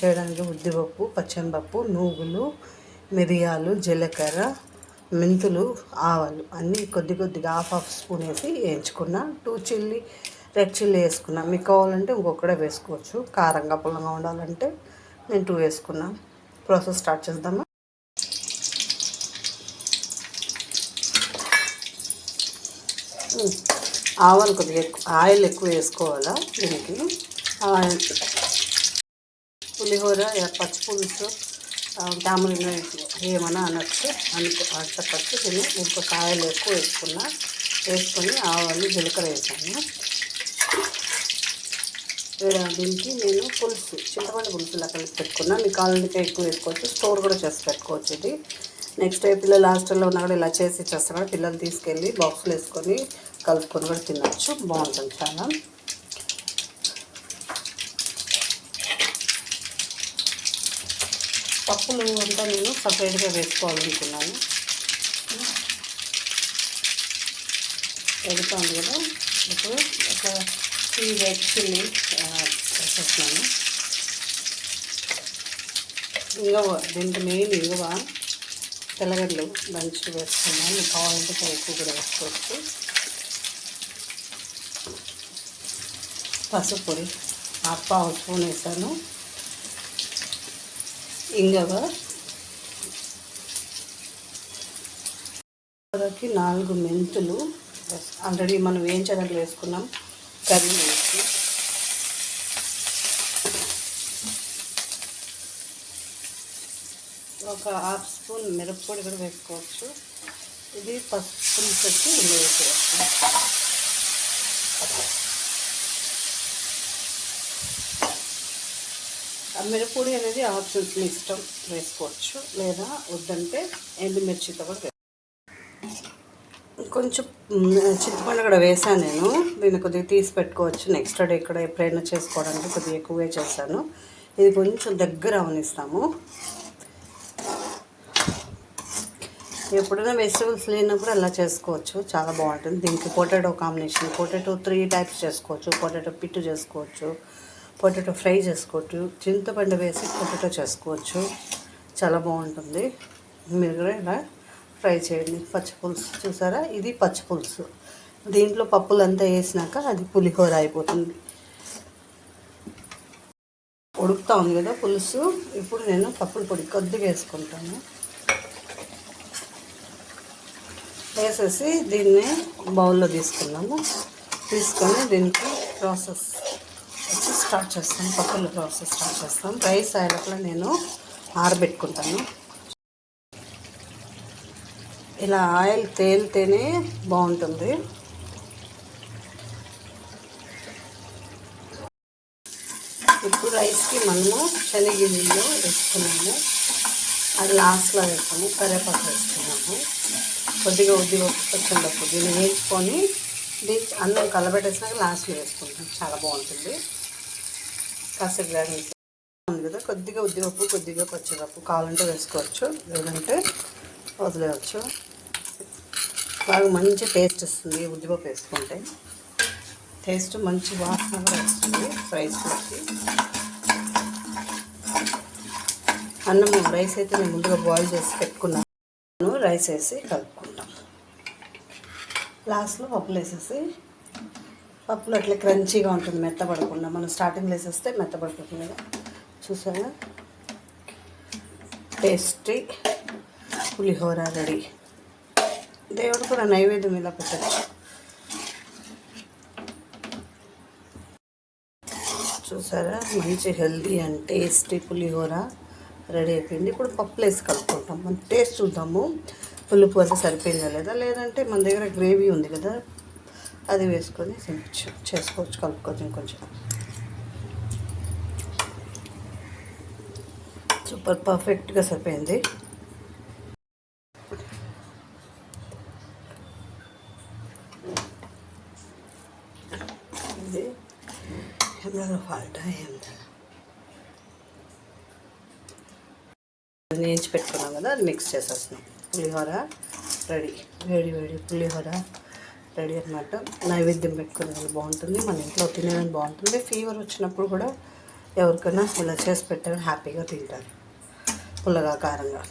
చేయడానికి ఉద్దిపప్పు, పచ్చెనపప్పు, నువ్వులు, మిరియాలు, జీలకర్ర, మెంతులు, ఆవాలు అన్నీ కొద్దిగా హాఫ్ స్పూన్ వేసి వేయించుకున్నా. 2 రెడ్ చిల్లీ వేసుకున్నా. మీకు కావాలంటే ఇంకొకటే వేసుకోవచ్చు. కారంగా పుల్లంగా ఉండాలంటే నేను 2 వేసుకున్నా. ప్రాసెస్ స్టార్ట్ చేద్దామా. ఆవాలు కొద్దిగా ఆయిల్ ఎక్కువ వేసుకోవాలా దీనికి. పులిహోర, పచ్చిపులుసు, తామరిండ్ ఏమన్నా అనొచ్చు చెప్పచ్చు. దీన్ని ఇంకొక ఆయిల్ ఎక్కువ వేసుకొని ఆవాలు, జీలకర్ర వేసాను. దీనికి నేను పులుసు, చింతపండు పులుసులా కలిపి పెట్టుకున్నా. మీకు కావాలంటే ఎక్కువ వేసుకోవచ్చు, స్టోర్ కూడా చేసి పెట్టుకోవచ్చు. ఇది నెక్స్ట్ పిల్లలు హాస్టల్లో ఉన్నా కూడా ఇలా చేసి ఇచ్చేస్తారు కూడా. పిల్లలు తీసుకెళ్ళి బాక్స్లో వేసుకొని కలుపుకొని కూడా తినచ్చు, బాగుంటుంది చాలా. పప్పులు అంతా నేను సపరేట్గా వేసుకోవాలనుకున్నాను. పెడుతుంది కదా. ఇప్పుడు ఒక 3 రెడ్ చిల్లీ వేసేస్తున్నాను. ఇంగవ, దీంట్లో మెయిన్ ఇంగవ, తెల్లగడ్డలు దంచి వేసుకున్నాను. మీకు కావాలంటే ఎక్కువ కూడా వేసుకోవచ్చు. పసుపు పొడి 1/2 స్పూన్ వేసాను. ఇంగవ 4 మెంతులు ఆల్రెడీ మనం వేయించడానికి వేసుకున్నాం. కర్రీ వేసి ఒక 1/2 స్పూన్ మిరప్పొడి కూడా వేసుకోవచ్చు. ఇది పసుపు పెట్టి ఇందులో వేసేయచ్చు. ఆ మిరప్పొడి అనేది ఆప్షన్స్, మీ ఇష్టం, వేసుకోవచ్చు. లేదా వద్దంటే ఎండుమిర్చితో కూడా కొంచెం చింతపండు కూడా వేసాను నేను. దీన్ని కొద్దిగా తీసి పెట్టుకోవచ్చు. నెక్స్ట్ డే ఇక్కడ ఎప్పుడైనా చేసుకోవడానికి కొద్దిగా ఎక్కువగా చేశాను. ఇది కొంచెం దగ్గర అవనిస్తాము. ఎప్పుడైనా వెజిటబుల్స్ లేనప్పుడు అలా చేసుకోవచ్చు, చాలా బాగుంటుంది. దీనికి పొటాటో కాంబినేషన్, పొటాటో 3 టైప్స్ చేసుకోవచ్చు. పొటాటో పిట్టు చేసుకోవచ్చు, పొటాటో ఫ్రై చేసుకోవచ్చు, చింతపండు వేసి పొటాటో చేసుకోవచ్చు, చాలా బాగుంటుంది. మీరు కూడా ఇలా ఫ్రై చేయండి. పచ్చిపులుసు చూసారా, ఇది పచ్చిపులుసు. దీంట్లో పప్పులంతా వేసినాక అది పులిహోర అయిపోతుంది. ఉడుకుతా ఉంది కదా పులుసు. ఇప్పుడు నేను పప్పుల పొడి కొద్దిగా వేసుకుంటాను. వేసేసి దీన్ని బౌల్లో తీసుకున్నాము. తీసుకొని దీనికి ప్రాసెస్ వచ్చి స్టార్ట్ చేస్తాం. పప్పుల ప్రాసెస్ స్టార్ట్ చేస్తాం. రైస్ అయ్యేటప్పుడు నేను ఆరబెట్టుకుంటాను. ఇలా ఆయిల్ తేలితేనే బాగుంటుంది. ఇప్పుడు రైస్కి మనము శనగగింజలు వేసుకున్నాము. అది లాస్ట్లో వేస్తాము. కరివేపాకు వేసుకున్నాము. కొద్దిగా ఉద్దిపప్పు, పచ్చెనపప్పు దీన్ని వేసుకొని అన్నం కలబెట్టేసినాక లాస్ట్లో వేసుకుంటాం. చాలా బాగుంటుంది. కాసేపు వేగనిస్తాం ఉంది కదా. కొద్దిగా ఉద్దిపప్పు, కొద్దిగా పచ్చెనపప్పు కావాలంటే వేసుకోవచ్చు, లేదంటే వదిలేయచ్చు. బాగా మంచి టేస్ట్ వస్తుంది ఉద్దిపప్పు వేసుకుంటే. టేస్ట్ మంచి వాసన కూడా వస్తుంది రైస్లోకి. అన్నము రైస్ అయితే నేను ముందుగా బాయిల్ చేసి పెట్టుకున్నాను. రైస్ వేసి కలుపుకుంటాం. లాస్ట్లో పప్పులు వేసేసి, పప్పులు అట్లా క్రంచీగా ఉంటుంది, మెత్తపడకుండా. మనం స్టార్టింగ్లో వేసేస్తే మెత్తపడుతుంది కదా. చూసారా, టేస్టీ పులిహోర రెడీ. దేవుడు కూడా నైవేద్యం ఇలా పెట్టచ్చు. చూసారా, మంచి healthy and tasty pulihora ready అయిపోయింది. ఇప్పుడు పప్పులు వేసి కలుపుకుంటాం. మనం టేస్ట్ చూద్దాము, పులుపు అది సరిపోయిందా లేదా. లేదంటే మన దగ్గర గ్రేవీ ఉంది కదా, అది వేసుకొని చేసుకోవచ్చు, కలుపుకోవచ్చు. ఇంకొంచెం సూపర్ పర్ఫెక్ట్గా సరిపోయింది. ఇది వేయించి పెట్టుకున్నాం కదా, అది మిక్స్ చేసేస్తున్నాం. పులిహోర రెడీ. వేడి వేడి పులిహోర రెడీ అనమాట. నైవేద్యం పెట్టుకునే బాగుంటుంది, మన ఇంట్లో తినేదని బాగుంటుంది. ఫీవర్ వచ్చినప్పుడు కూడా ఎవరికైనా ఇలా చేసి పెట్టారు హ్యాపీగా తింటారు పుల్లగా కారంగా.